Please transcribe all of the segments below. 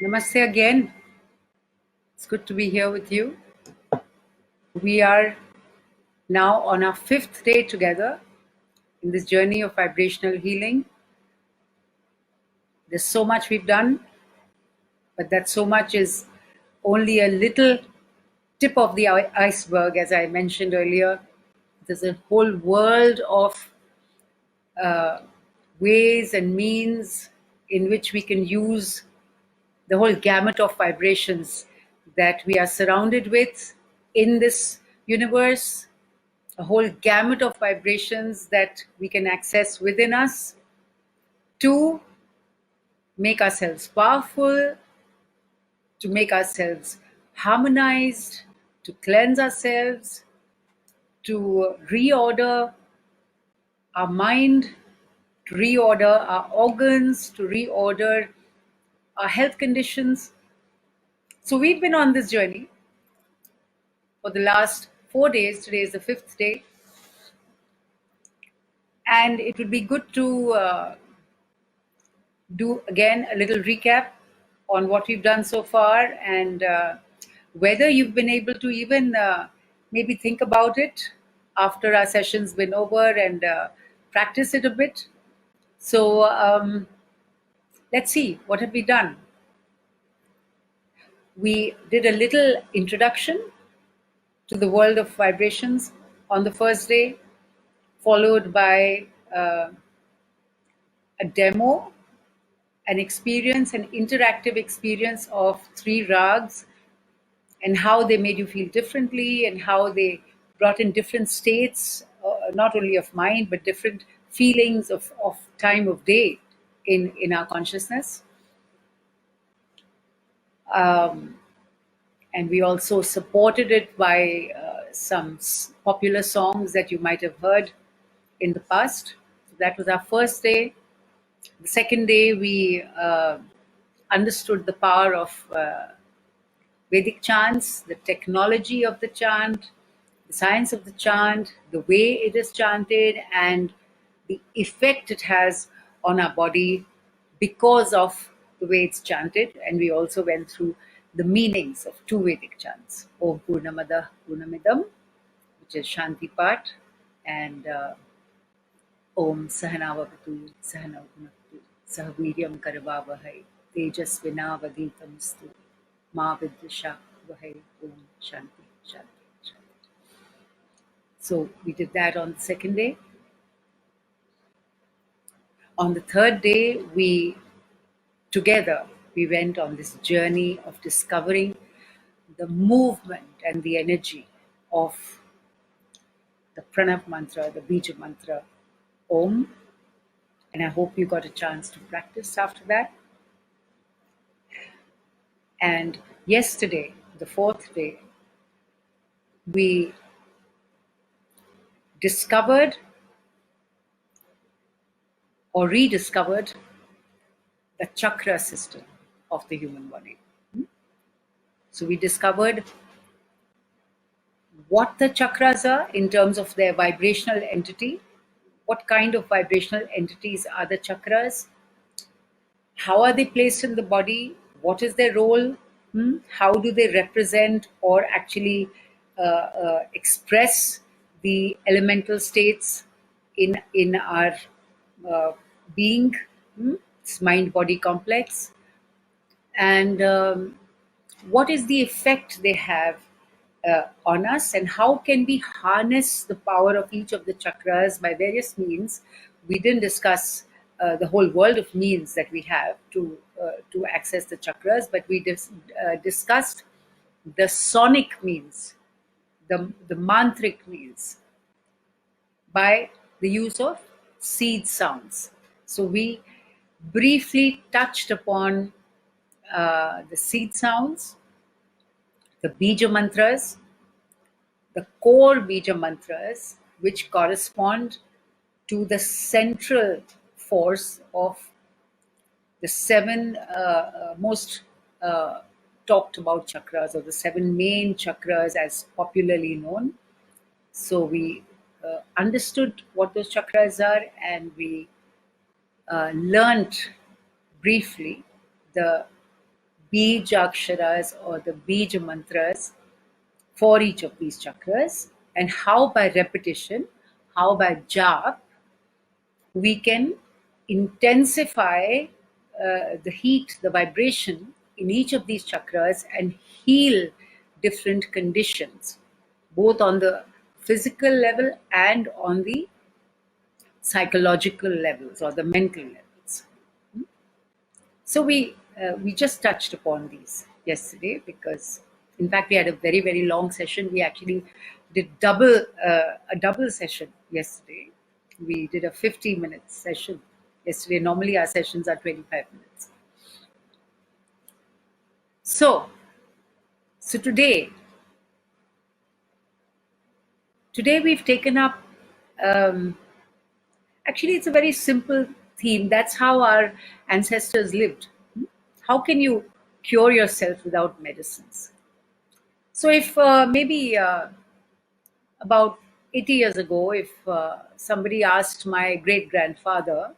Namaste again. It's good to be here with you. We are now on our 5th day together in this journey of vibrational healing. There's so much we've done, but that so much is only a little tip of the iceberg, as I mentioned earlier. There's a whole world of ways and means in which we can use the whole gamut of vibrations that we are surrounded with in this universe, a whole gamut of vibrations that we can access within us to make ourselves powerful, to make ourselves harmonized, to cleanse ourselves, to reorder our mind, to reorder our organs, to reorder our health conditions. So we've been on this journey for the last 4 days. Today is the 5th day. And it would be good to do again a little recap on what we've done so far and whether you've been able to even maybe think about it after our session's been over and practice it a bit. So let's see, what have we done? We did a little introduction to the world of vibrations on the first day, followed by a demo, an experience, an interactive experience of 3 rags and how they made you feel differently and how they brought in different states, not only of mind, but different feelings of time of day in our consciousness. And we also supported it by some popular songs that you might have heard in the past. That was our first day. The second day, we understood the power of Vedic chants, the technology of the chant, the science of the chant, the way it is chanted, and the effect it has on our body because of the way it's chanted. And we also went through the meanings of 2 Vedic chants, Om Purnamada Purnamidam, which is Shanti Pat, and Om Sahanavavatu Sahanavunaktu Sahaviryam Karavavahai Tejasvinavadhitamstu Ma Vidyasha Vahai Om Shanti Shanti Shanti. So we did that on the second day. On the third day, we went on this journey of discovering the movement and the energy of the Pranav mantra, the Beej mantra, Om. And I hope you got a chance to practice after that. And yesterday, the 4th day, we discovered or rediscovered the chakra system of the human body. So we discovered what the chakras are in terms of their vibrational entity, what kind of vibrational entities are the chakras, how are they placed in the body, what is their role, how do they represent or actually express the elemental states in our being, it's mind-body complex, and what is the effect they have on us, and how can we harness the power of each of the chakras by various means. We didn't discuss the whole world of means that we have to access the chakras, but we discussed the sonic means, the mantric means, by the use of seed sounds. So we briefly touched upon the seed sounds, the Beej Mantras, the core Beej Mantras, which correspond to the central force of the 7 most talked about chakras, or the 7 main chakras as popularly known. So we understood what those chakras are, and we learnt briefly the Beej Aksharas or the Beej Mantras for each of these chakras, and how by repetition, how by jap, we can intensify the heat, the vibration in each of these chakras and heal different conditions, both on the physical level and on the psychological levels or the mental levels. So we just touched upon these yesterday because, in fact, we had a very very long session. We actually did a double session yesterday. We did a 50-minute session yesterday. Normally our sessions are 25 minutes. So today we've taken up. Actually, it's a very simple theme. That's how our ancestors lived. How can you cure yourself without medicines? So, if maybe about 80 years ago, if somebody asked my great grandfather,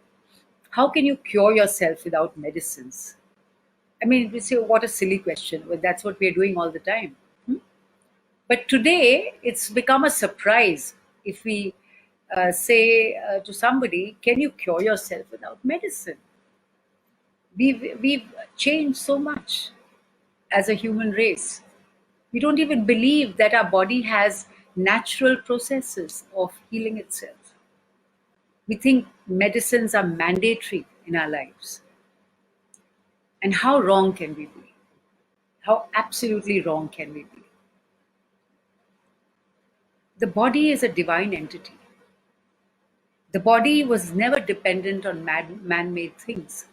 how can you cure yourself without medicines? I mean, we say, what a silly question. Well, that's what we're doing all the time. But today, it's become a surprise if we say to somebody, can you cure yourself without medicine? We've changed so much as a human race. We don't even believe that our body has natural processes of healing itself. We think medicines are mandatory in our lives. And how wrong can we be? How absolutely wrong can we be? The body is a divine entity. The body was never dependent on man-made things.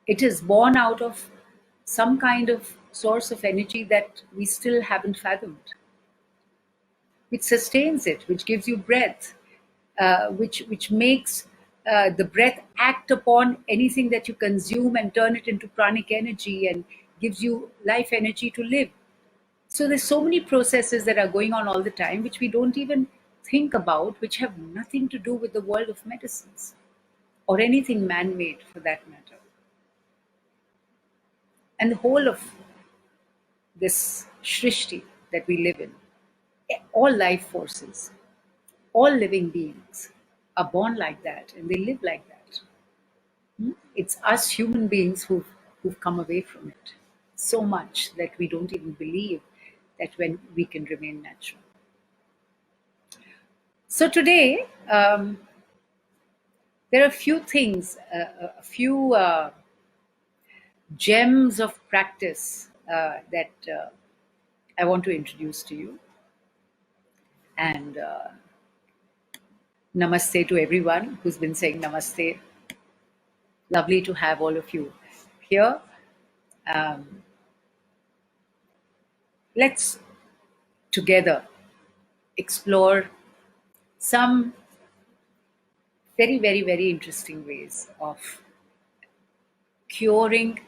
It is born out of some kind of source of energy that we still haven't fathomed, which sustains it, which gives you breath, which makes the breath act upon anything that you consume and turn it into pranic energy and gives you life energy to live. So there's so many processes that are going on all the time which we don't even think about, which have nothing to do with the world of medicines or anything man-made for that matter. And the whole of this Shrishti that we live in, all life forces, all living beings are born like that and they live like that. It's us human beings who've come away from it so much that we don't even believe that when we can remain natural. So today, there are a few things, a few gems of practice that I want to introduce to you. And namaste to everyone who's been saying namaste. Lovely to have all of you here. Let's together explore some very, very, very interesting ways of curing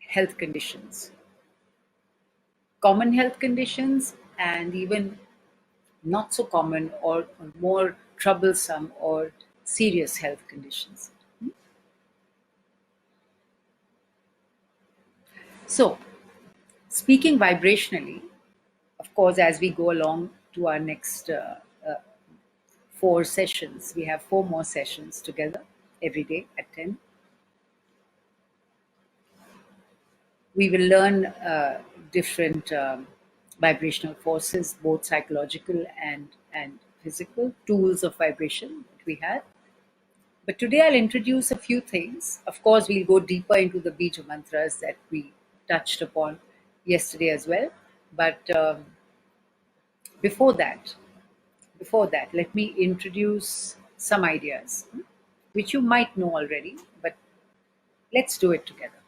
health conditions, common health conditions, and even not so common or more troublesome or serious health conditions. So, speaking vibrationally, of course, as we go along to our next 4 sessions, we have 4 more sessions together every day at 10. We will learn different vibrational forces, both psychological and physical, tools of vibration that we have. But today I'll introduce a few things. Of course, we'll go deeper into the Beej Mantras that we touched upon yesterday as well. But before that, let me introduce some ideas, which you might know already, but let's do it together.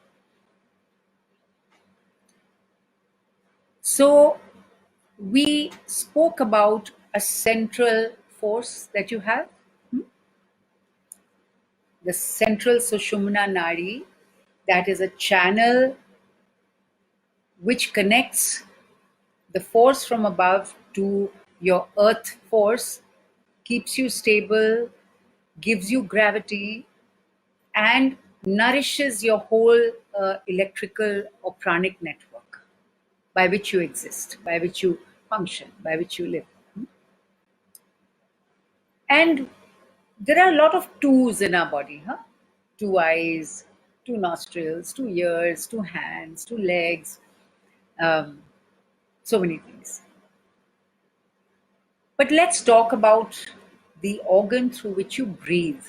So we spoke about a central force that you have, the central Sushumna Nadi, that is a channel which connects the force from above to your earth force, keeps you stable, gives you gravity, and nourishes your whole electrical or pranic network by which you exist, by which you function, by which you live. And there are a lot of twos in our body, huh? Two eyes, two nostrils, two ears, two hands, two legs, um, so many things. But let's talk about the organ through which you breathe.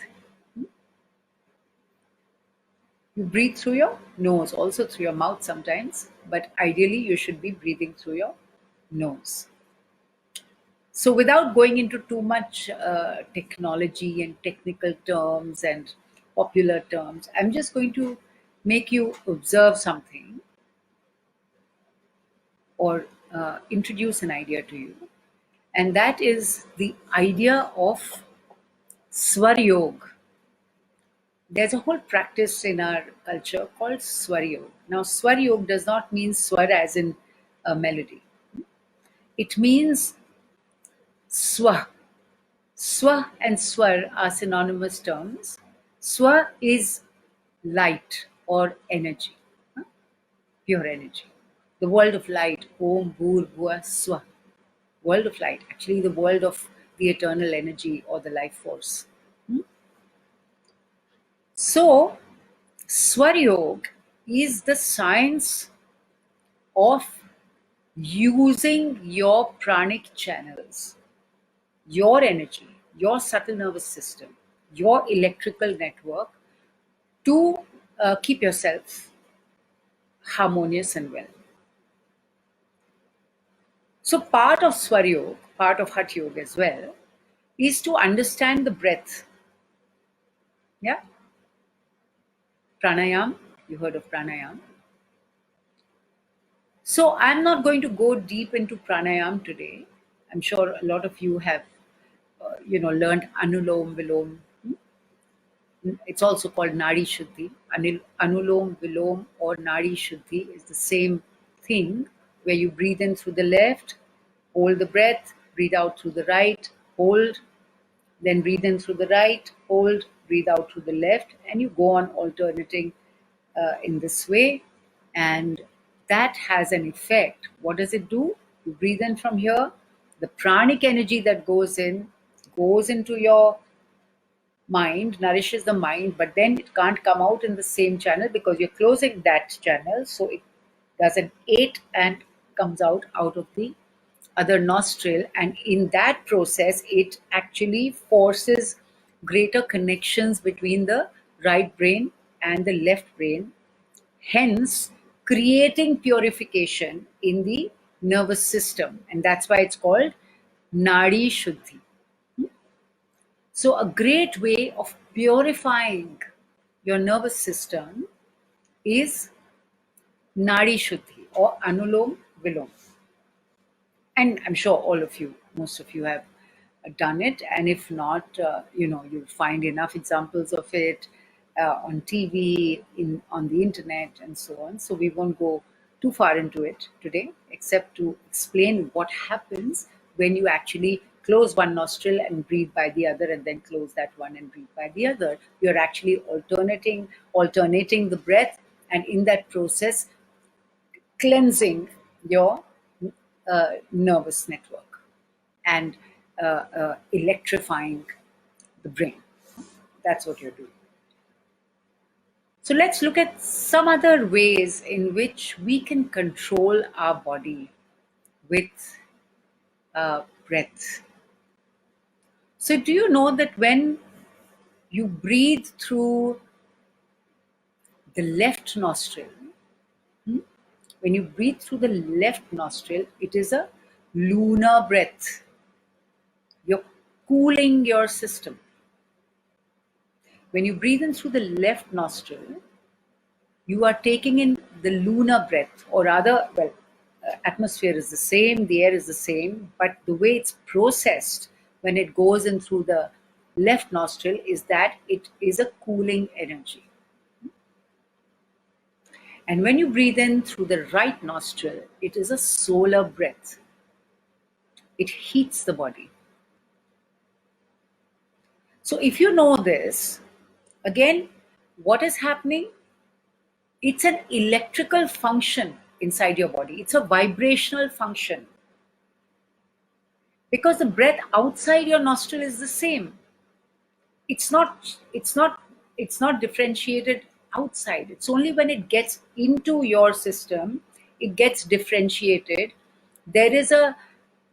You breathe through your nose, also through your mouth sometimes, but ideally you should be breathing through your nose. So, without going into too much technology and technical terms and popular terms, I'm just going to make you observe something or introduce an idea to you. And that is the idea of Swar Yoga. There's a whole practice in our culture called Swar Yoga. Now, Swar Yoga does not mean swar as in a melody, it means swa. Swa and swar are synonymous terms. Swa is light or energy, pure energy. The world of light, Om Bhur Bhuva Swa. World of light, actually, the world of the eternal energy or the life force. So, Swar Yoga is the science of using your pranic channels, your energy, your subtle nervous system, your electrical network to keep yourself harmonious and well. So, part of Swar Yoga, part of Hatha Yoga as well, is to understand the breath. Yeah? Pranayam, you heard of pranayam. So, I'm not going to go deep into pranayam today. I'm sure a lot of you have, learned Anulom Vilom. It's also called Nadi Shuddhi. Anulom Vilom or Nadi Shuddhi is the same thing, where you breathe in through the left, hold the breath, breathe out through the right, hold, then breathe in through the right, hold, breathe out through the left, and you go on alternating in this way. And that has an effect. What does it do? You breathe in from here, the pranic energy that goes into your mind, nourishes the mind, but then it can't come out in the same channel because you're closing that channel. So it does an 8 and comes out of the other nostril. And in that process, it actually forces greater connections between the right brain and the left brain, hence creating purification in the nervous system. And that's why it's called Nadi Shuddhi. So, a great way of purifying your nervous system is Nadi Shuddhi or Anulom Vilom. And I'm sure most of you have done it. And if not, you'll find enough examples of it on TV, on the internet, and so on. So we won't go too far into it today, except to explain what happens when you actually close one nostril and breathe by the other, and then close that one and breathe by the other. You're actually alternating the breath, and in that process, cleansing your nervous network and electrifying the brain. That's what you're doing. So let's look at some other ways in which we can control our body with breath. So, do you know that when you breathe through the left nostril, when you breathe through the left nostril, it is a lunar breath. You're cooling your system. When you breathe in through the left nostril, you are taking in the lunar breath, or rather, atmosphere is the same, the air is the same, but the way it's processed when it goes in through the left nostril is that it is a cooling energy. And when you breathe in through the right nostril, it is a solar breath. It heats the body. So if you know this, again, what is happening? It's an electrical function inside your body. It's a vibrational function, because the breath outside your nostril is the same. It's not differentiated outside. It's only when it gets into your system it gets differentiated. There is a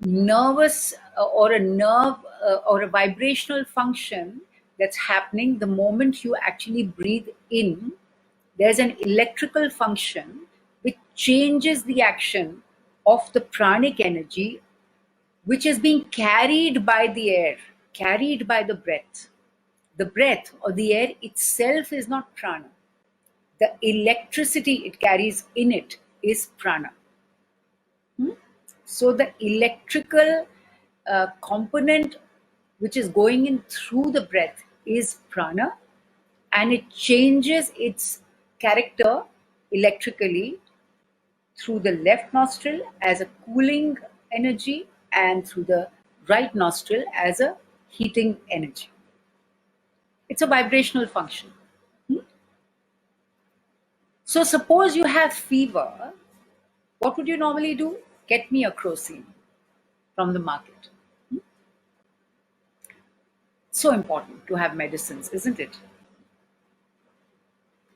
nervous or a nerve or a vibrational function that's happening the moment you actually breathe in. There's an electrical function which changes the action of the pranic energy, which is being carried by the air, carried by the breath. The breath or the air itself is not prana. The electricity it carries in it is prana. So the electrical component which is going in through the breath is prana, and it changes its character electrically through the left nostril as a cooling energy and through the right nostril as a heating energy. It's a vibrational function. So suppose you have fever, what would you normally do? Get me a crocin from the market. So important to have medicines, isn't it?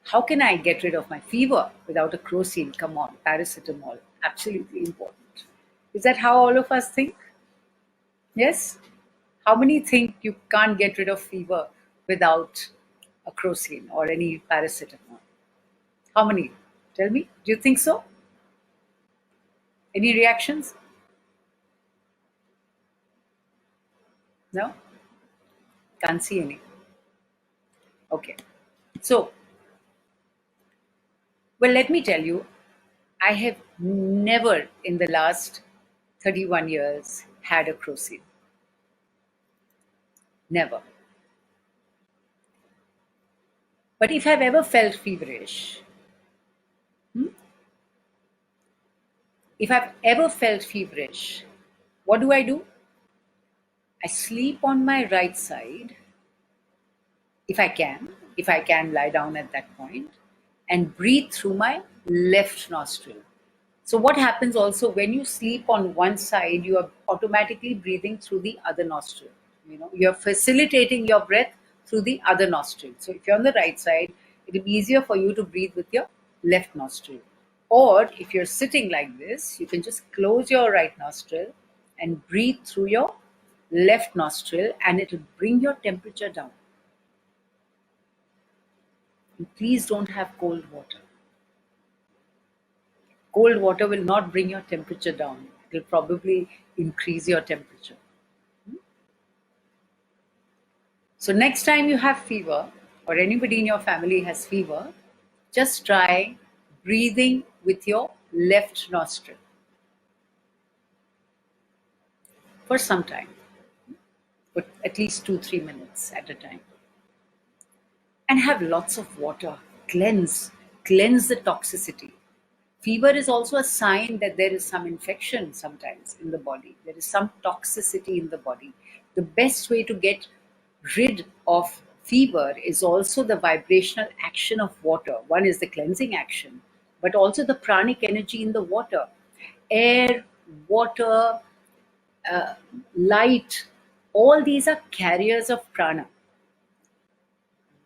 How can I get rid of my fever without a crocin? Come on, paracetamol, absolutely important. Is that how all of us think? Yes? How many think you can't get rid of fever without a crocin or any paracetamol? How many? Tell me, do you think so? Any reactions? No? Can't see any. Okay. So, well, let me tell you, I have never in the last 31 years had a crocin. Never. But if I've ever felt feverish, if I've ever felt feverish, what do? I sleep on my right side, if I can lie down at that point, and breathe through my left nostril. So what happens also when you sleep on one side, you are automatically breathing through the other nostril. You're facilitating your breath through the other nostril. So if you're on the right side, it'll be easier for you to breathe with your left nostril. Or if you're sitting like this, you can just close your right nostril and breathe through your left nostril, and it'll bring your temperature down. And please don't have cold water. Cold water will not bring your temperature down. It will probably increase your temperature. So next time you have fever, or anybody in your family has fever, just try breathing with your left nostril for some time, but at least 2-3 minutes at a time. And have lots of water. Cleanse the toxicity. Fever is also a sign that there is some infection sometimes in the body. There is some toxicity in the body. The best way to get rid of fever is also the vibrational action of water. One is the cleansing action, but also the pranic energy in the water. Air, water, light, all these are carriers of prana.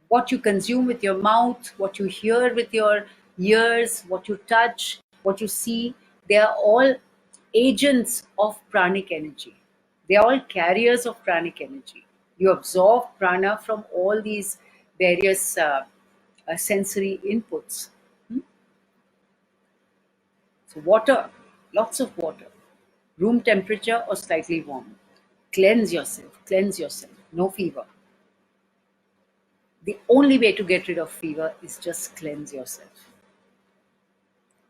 What you consume with your mouth, what you hear with your ears, what you touch, what you see, they are all agents of pranic energy. They are all carriers of pranic energy. You absorb prana from all these various sensory inputs. So water, lots of water, room temperature or slightly warm. Cleanse yourself, no fever. The only way to get rid of fever is just cleanse yourself.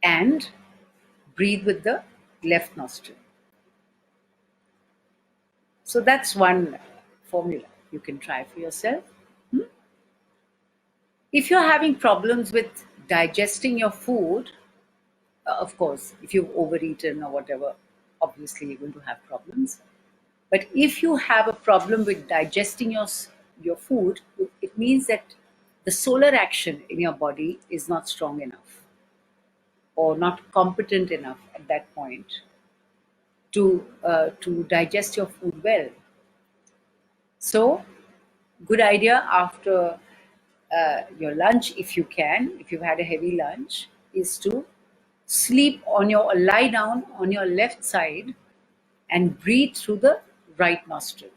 And breathe with the left nostril. So that's one formula you can try for yourself. If you're having problems with digesting your food, of course, if you've overeaten or whatever, obviously you're going to have problems. But if you have a problem with digesting your food, it means that the solar action in your body is not strong enough or not competent enough at that point to digest your food well. So, good idea after your lunch, if you can, if you've had a heavy lunch, is to lie down on your left side and breathe through the right nostril.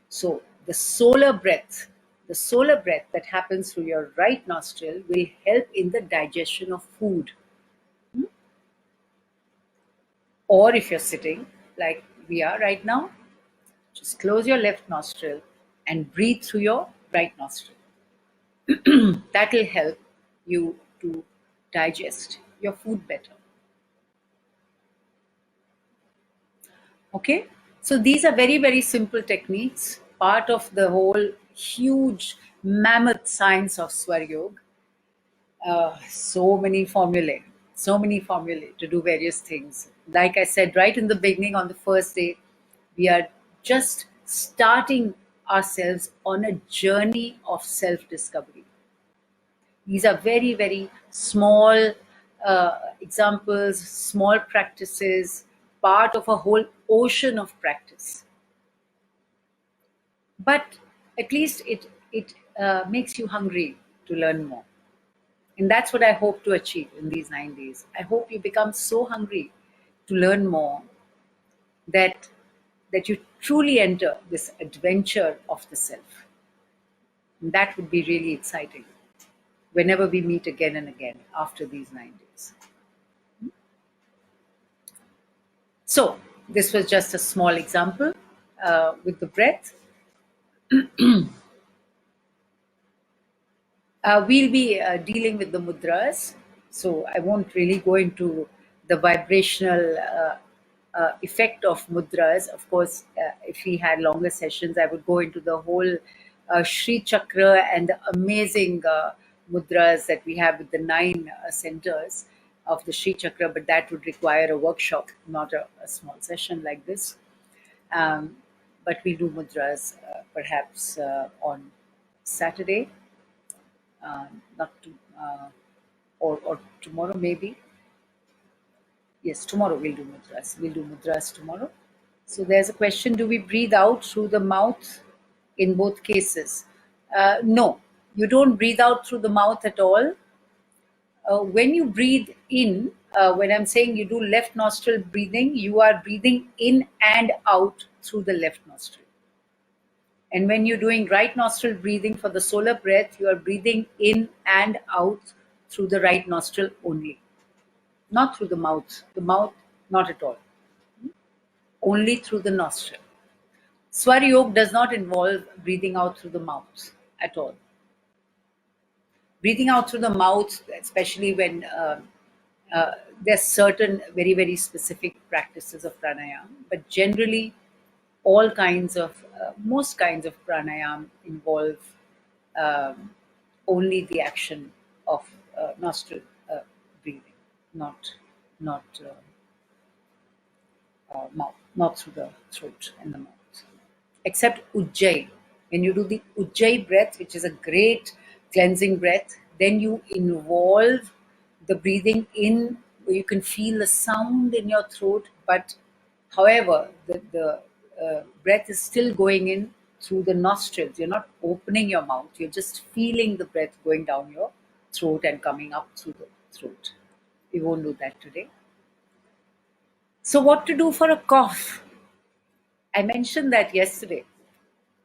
So the solar breath that happens through your right nostril will help in the digestion of food. Or if you're sitting like we are right now, just close your left nostril and breathe through your right nostril. That will help you to digest your food better. Okay, so these are very, very simple techniques, part of the whole huge mammoth science of Swar Yoga. So many formulae to do various things. Like I said right in the beginning, on the first day, we are just starting ourselves on a journey of self-discovery. These are very, very small examples, small practices, part of a whole ocean of practice. But at least it makes you hungry to learn more. And that's what I hope to achieve in these 9 days. I hope you become so hungry to learn more that you truly enter this adventure of the self. And that would be really exciting whenever we meet again and again after these 9 days. So this was just a small example with the breath. We'll be dealing with the mudras, so I won't really go into the vibrational effect of mudras. Of course, if we had longer sessions, I would go into the whole Shri Chakra and the amazing mudras that we have with the 9 centers of the Shri Chakra, but that would require a workshop, not a small session like this. But we'll do mudras perhaps on Saturday. Not to, or tomorrow maybe. Yes, tomorrow we'll do mudras. We'll do mudras tomorrow. So there's a question: do we breathe out through the mouth in both cases? No, you don't breathe out through the mouth at all. When you breathe in, when I'm saying you do left nostril breathing, you are breathing in and out through the left nostril. And when you're doing right nostril breathing for the solar breath, you are breathing in and out through the right nostril only, not through the mouth. The mouth, not at all. Only through the nostril. Swar Yoga does not involve breathing out through the mouth at all. Breathing out through the mouth, especially when there's certain very, very specific practices of pranayama, but generally most kinds of pranayama involve only the action of nostril breathing, not mouth, not through the throat and the mouth. Except Ujjayi. When you do the Ujjayi breath, which is a great cleansing breath, then you involve the breathing in, where you can feel the sound in your throat, but however, the breath is still going in through the nostrils. You're not opening your mouth, you're just feeling the breath going down your throat and coming up through the throat. We won't do that today. So what to do for a cough? I mentioned that yesterday,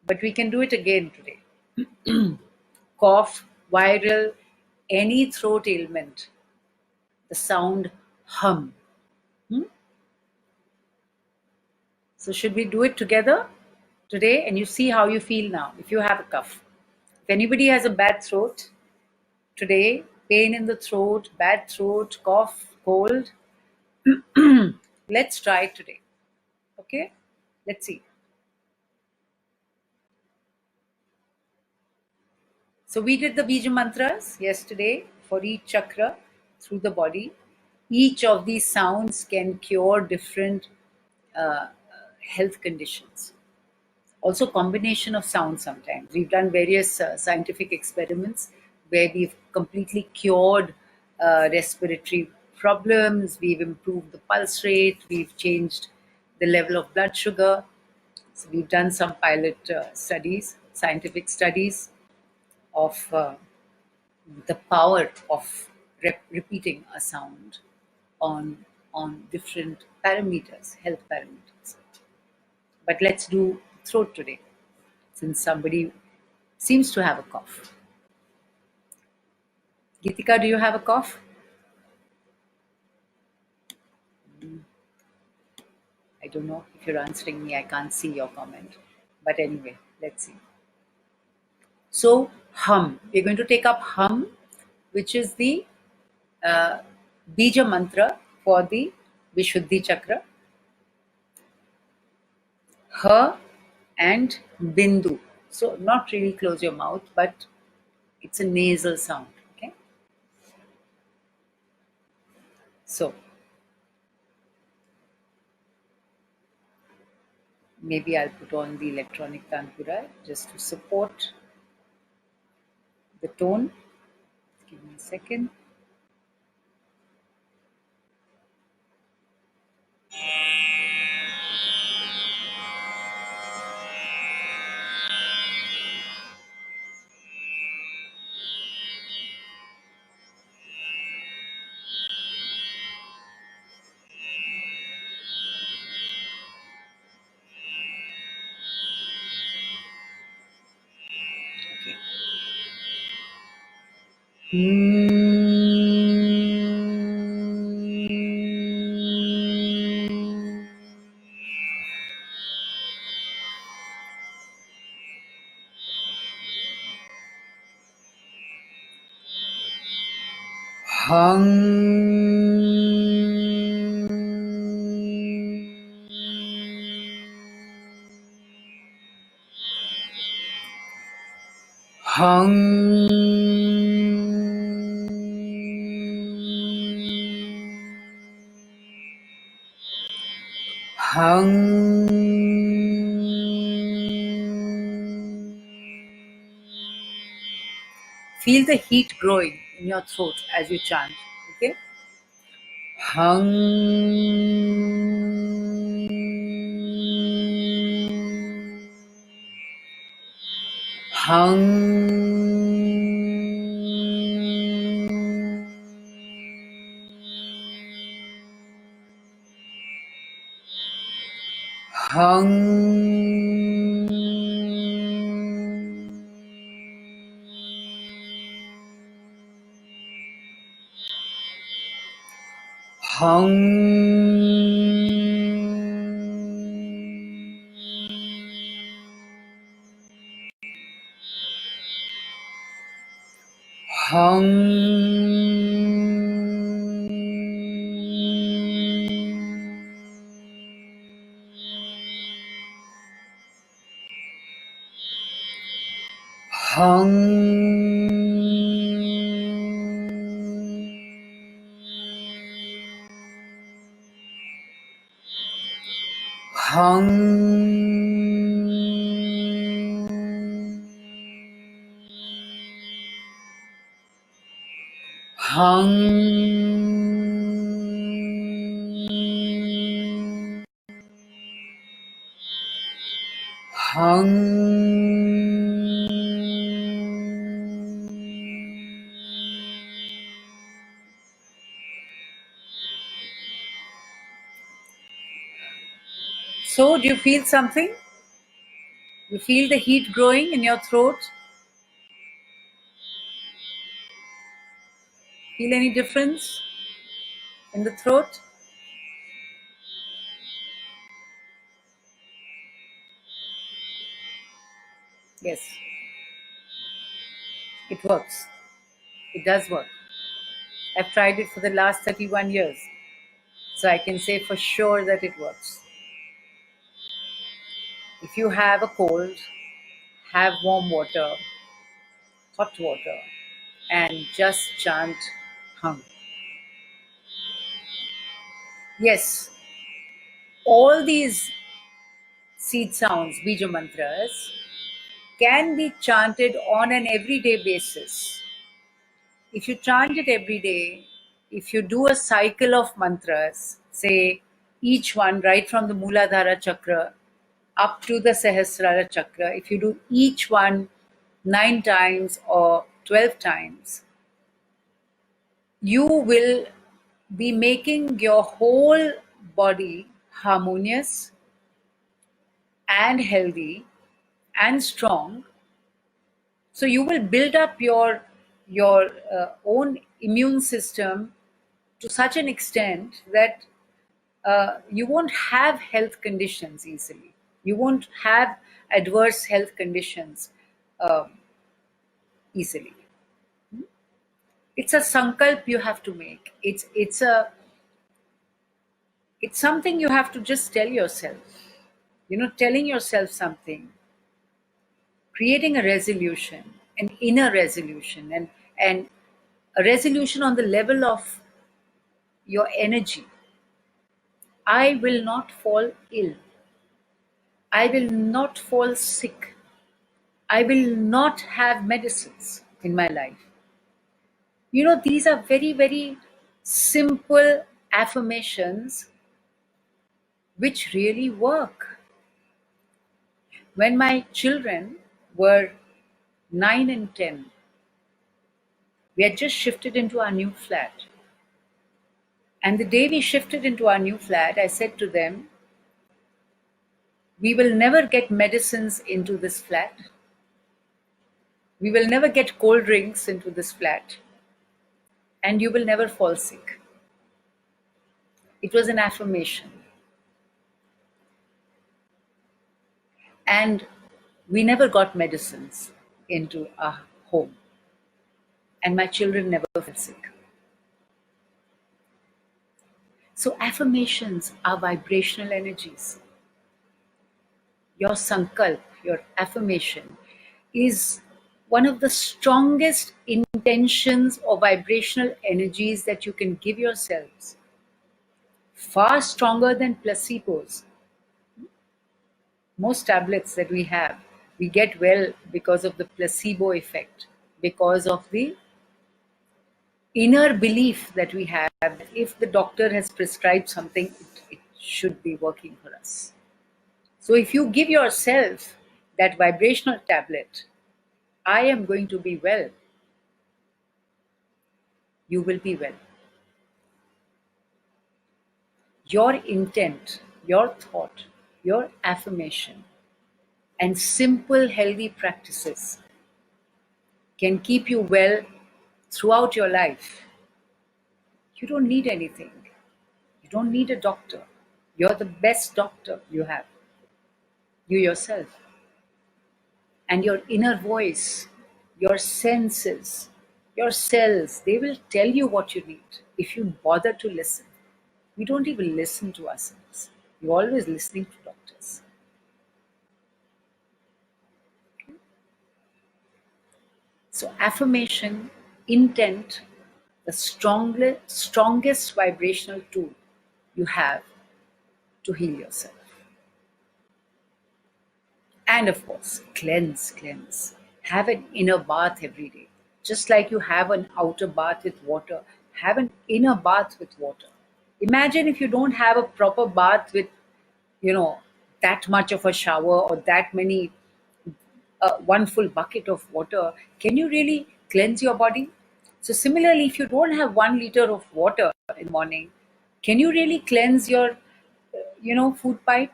but we can do it again today. Cough, viral, any throat ailment, the sound hum. So should we do it together today? And you see how you feel now if you have a cough. If anybody has a bad throat today, pain in the throat, bad throat, cough, cold, let's try it today. Okay? Let's see. So we did the Beej Mantras yesterday for each chakra through the body. Each of these sounds can cure different health conditions. Also combination of sound sometimes. We've done various scientific experiments where we've completely cured respiratory problems, we've improved the pulse rate, we've changed the level of blood sugar. So we've done some pilot studies, scientific studies of the power of repeating a sound on different parameters, health parameters. But let's do throat today, since somebody seems to have a cough. Geetika, do you have a cough? I don't know if you're answering me. I can't see your comment. But anyway, let's see. So, hum. We're going to take up hum, which is the uh, Beej Mantra for the Vishuddhi Chakra. Ha and Bindu. So, not really close your mouth, but it's a nasal sound. Okay. So, maybe I'll put on the electronic tanpura just to support the tone. Give me a second. Feel the heat growing in your throat as you chant. Okay? Hung. So, do you feel something? You feel the heat growing in your throat? Feel any difference in the throat? Yes, it works. It does work. I've tried it for the last 31 years. So I can say for sure that it works. If you have a cold, have warm water, hot water, and just chant hum. Yes, all these seed sounds, Beej Mantras, can be chanted on an everyday basis. If you chant it every day, if you do a cycle of mantras, say each one right from the Mooladhara Chakra up to the Sahasrara Chakra, if you do each one 9 times or 12 times, you will be making your whole body harmonious and healthy and strong. So you will build up your own immune system to such an extent that you won't have health conditions easily. You won't have adverse health conditions uh, easily. It's a sankalp you have to make. It's something you have to just tell yourself. Telling yourself something, creating a resolution, an inner resolution, and a resolution on the level of your energy. I will not fall ill. I will not fall sick. I will not have medicines in my life. These are very, very simple affirmations which really work. When my children were 9 and 10, we had just shifted into our new flat. And the day we shifted into our new flat, I said to them, we will never get medicines into this flat. We will never get cold drinks into this flat. And you will never fall sick. It was an affirmation. And we never got medicines into our home. And my children never fell sick. So affirmations are vibrational energies. Your sankalp, your affirmation, is one of the strongest intentions or vibrational energies that you can give yourselves. Far stronger than placebos. Most tablets that we have, we get well because of the placebo effect, because of the inner belief that we have that if the doctor has prescribed something, it should be working for us. So if you give yourself that vibrational tablet, I am going to be well, you will be well. Your intent, your thought, your affirmation, and simple healthy practices can keep you well throughout your life. You don't need anything. You don't need a doctor. You're the best doctor you have. You yourself. And your inner voice, your senses, your cells, they will tell you what you need if you bother to listen. We don't even listen to ourselves. You're always listening to doctors. So affirmation, intent, the strongest vibrational tool you have to heal yourself. And of course, cleanse. Have an inner bath every day. Just like you have an outer bath with water, have an inner bath with water. Imagine if you don't have a proper bath with, that much of a shower or that many, one full bucket of water. Can you really cleanse your body? So similarly, if you don't have 1 liter of water in the morning, can you really cleanse your, food pipe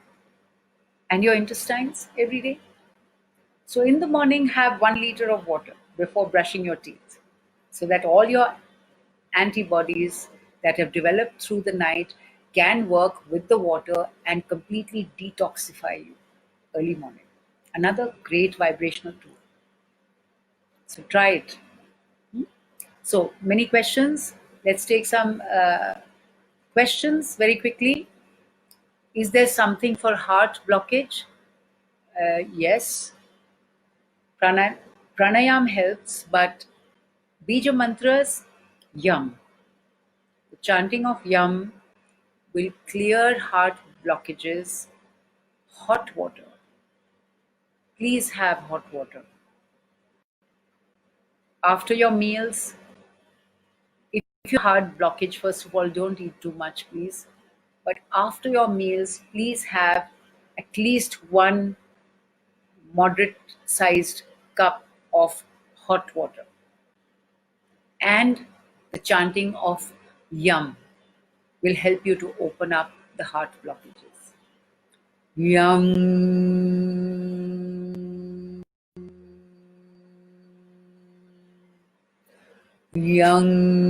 and your intestines every day? So in the morning, have 1 liter of water before brushing your teeth so that all your antibodies that have developed through the night can work with the water and completely detoxify you early morning. Another great vibrational tool. So try it. So many questions. Let's take some questions very quickly. Is there something for heart blockage? Yes. Pranayam helps, but Beej Mantras, yum. The chanting of yum will clear heart blockages, hot water. Please have hot water. After your meals, if you have blockage, first of all, don't eat too much, please. But after your meals, please have at least one moderate sized cup of hot water. And the chanting of Yum will help you to open up the heart blockages. Yum. Yum.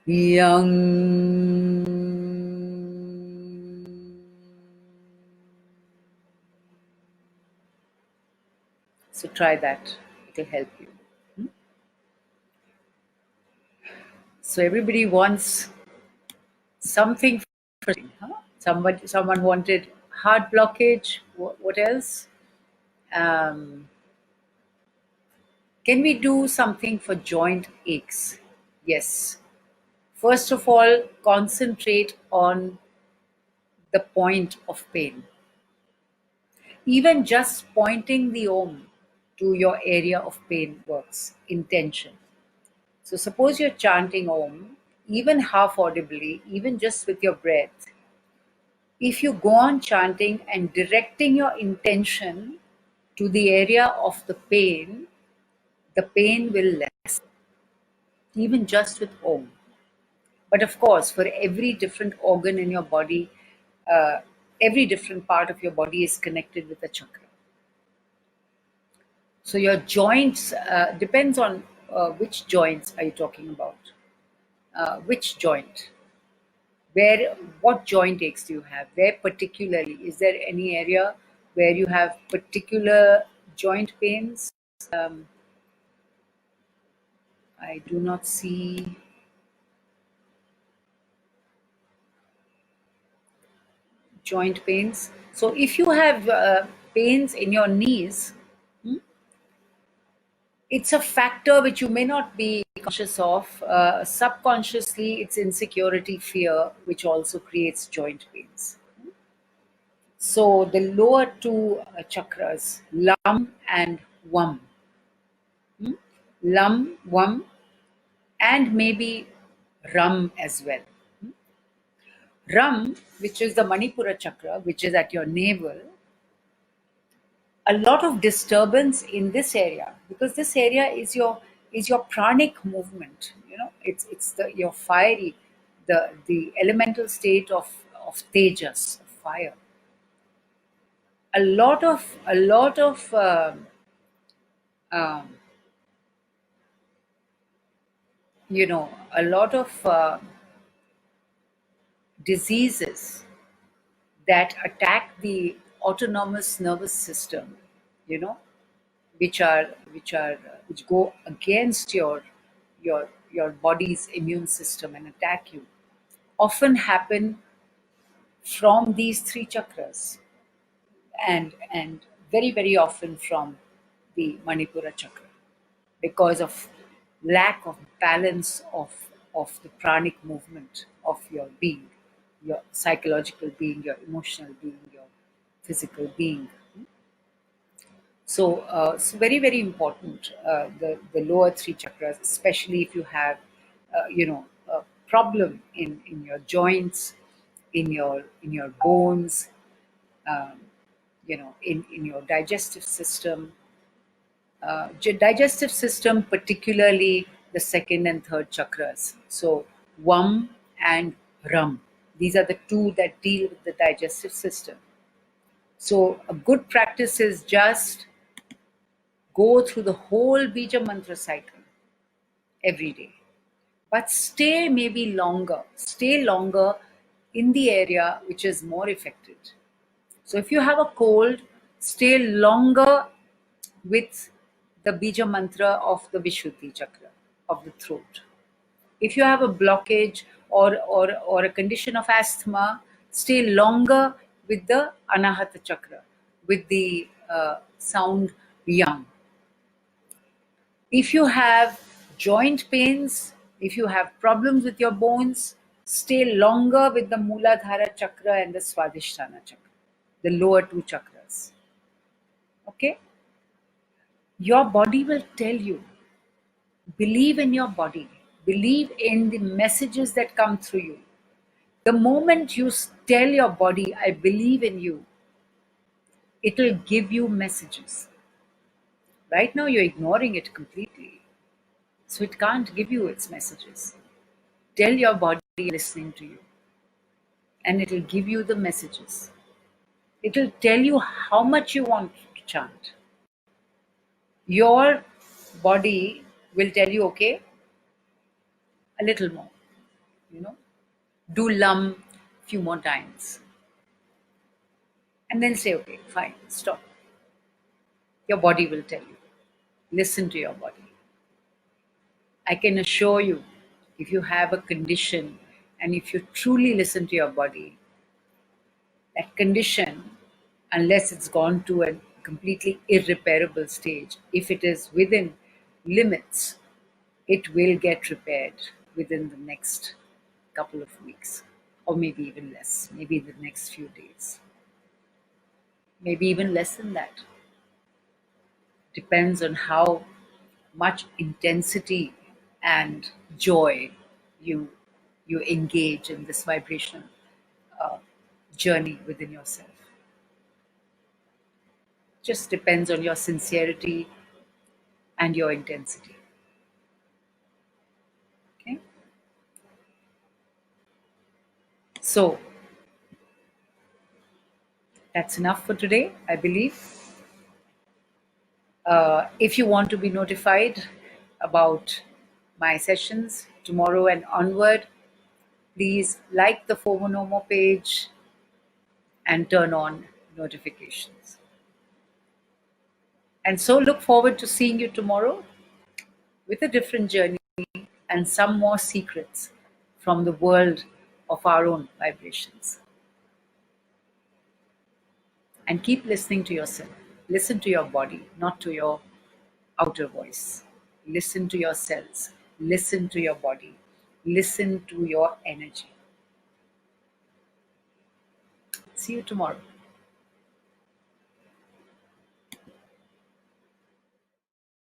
Yum. So try that. It will help you. So everybody wants something. Huh? Someone wanted heart blockage. What else? Can we do something for joint aches? Yes. First of all, concentrate on the point of pain. Even just pointing the Om to your area of pain works. Intention. So suppose you're chanting Om, even half audibly, even just with your breath. If you go on chanting and directing your intention to the area of the pain will lessen, even just with Om. But of course, for every different organ in your body, every different part of your body is connected with a chakra. So your joints, depends on which joints are you talking about? Which joint? What joint aches do you have? Where particularly? Is there any area where you have particular joint pains? I do not see. Joint pains. So if you have pains in your knees, it's a factor which you may not be conscious of. Subconsciously, it's insecurity, fear, which also creates joint pains. So the lower two chakras, Lam and Vam. Lam, Vam, and maybe Ram as well. Ram, which is the Manipura chakra, which is at your navel, a lot of disturbance in this area, because this area is your pranic movement. It's your fiery, the elemental state of tejas, of fire. A lot of um, a lot of diseases that attack the autonomous nervous system, you know which go against your body's immune system and attack you, often happen from these three chakras, and very, very often from the Manipura chakra, because of lack of balance of the pranic movement of your being, your psychological being, your emotional being, your physical being. So it's very, very important, the lower three chakras, especially if you have, a problem in your joints, in your bones, um, in your digestive system. Digestive system, particularly the second and third chakras. So Vam and Ram. These are the two that deal with the digestive system. So a good practice is just go through the whole Beej Mantra cycle every day. But stay maybe longer. Stay longer in the area which is more affected. So if you have a cold, stay longer with the Bija Mantra of the Vishuddhi chakra of the throat. If you have a blockage or a condition of asthma, stay longer with the Anahata chakra, with the sound Yam. If you have joint pains If you have problems with your bones, stay longer with the Mooladhara chakra and the Swadhisthana chakra, the lower two chakras. Okay? Your body will tell you. Believe in your body. Believe in the messages that come through you. The moment you tell your body, I believe in you, it will give you messages. Right now, you're ignoring it completely. So it can't give you its messages. Tell your body listening to you, and it will give you the messages. It will tell you how much you want to chant. Your body will tell you, okay, a little more, you know, do lum few more times. And then say, okay, fine, stop. Your body will tell you. Listen to your body. I can assure you, if you have a condition and if you truly listen to your body, that condition, unless it's gone to a completely irreparable stage, if it is within limits, it will get repaired within the next couple of weeks, or maybe even less, maybe the next few days, maybe even less than that. Depends on how much intensity and joy you engage in this vibrational uh, journey within yourself. Just depends on your sincerity and your intensity. Okay? So that's enough for today, I believe. If you want to be notified about my sessions tomorrow and onward, please like the Fomonomo page and turn on notifications. And so look forward to seeing you tomorrow with a different journey and some more secrets from the world of our own vibrations. And keep listening to yourself. Listen to your body, not to your outer voice. Listen to your cells. Listen to your body. Listen to your energy. See you tomorrow.